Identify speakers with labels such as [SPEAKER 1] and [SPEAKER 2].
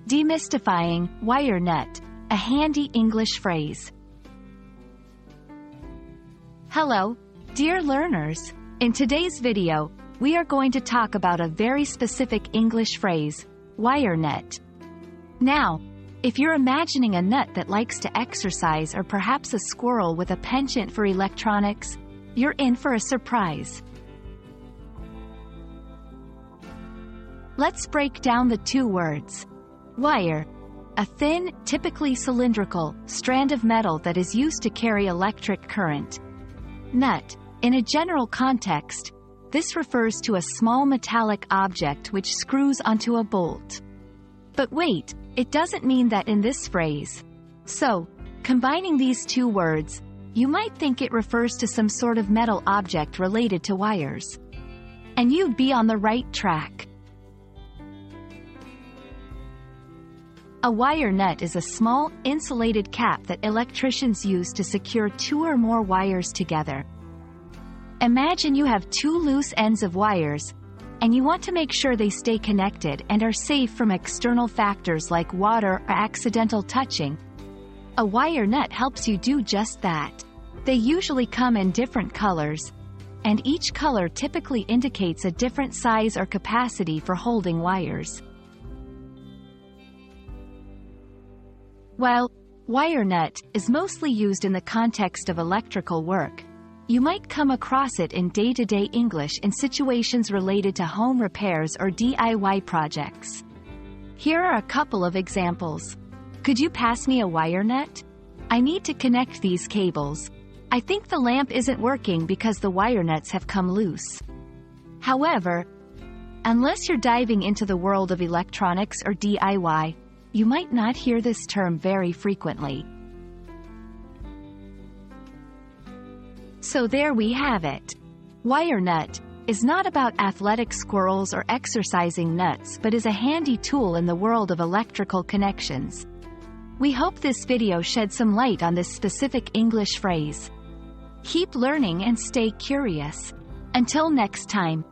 [SPEAKER 1] Demystifying wire nut, a handy English phrase. Hello, dear learners. In today's video, we are going to talk about a very specific English phrase, wire nut. Now, if you're imagining a nut that likes to exercise or perhaps a squirrel with a penchant for electronics, you're in for a surprise. Let's break down the two words. Wire, a thin, typically cylindrical, strand of metal that is used to carry electric current. Nut, in a general context, this refers to a small metallic object which screws onto a bolt. But wait, it doesn't mean that in this phrase. So, combining these two words, you might think it refers to some sort of metal object related to wires. And you'd be on the right track. A wire nut is a small, insulated cap that electricians use to secure two or more wires together. Imagine you have two loose ends of wires, and you want to make sure they stay connected and are safe from external factors like water or accidental touching. A wire nut helps you do just that. They usually come in different colors, and each color typically indicates a different size or capacity for holding wires. While wire nut is mostly used in the context of electrical work, you might come across it in day-to-day English in situations related to home repairs or DIY projects. Here are a couple of examples. Could you pass me a wire nut? I need to connect these cables. I think the lamp isn't working because the wire nuts have come loose. However, unless you're diving into the world of electronics or DIY, you might not hear this term very frequently. So there we have it. Wire nut is not about athletic squirrels or exercising nuts but is a handy tool in the world of electrical connections. We hope this video shed some light on this specific English phrase. Keep learning and stay curious. Until next time.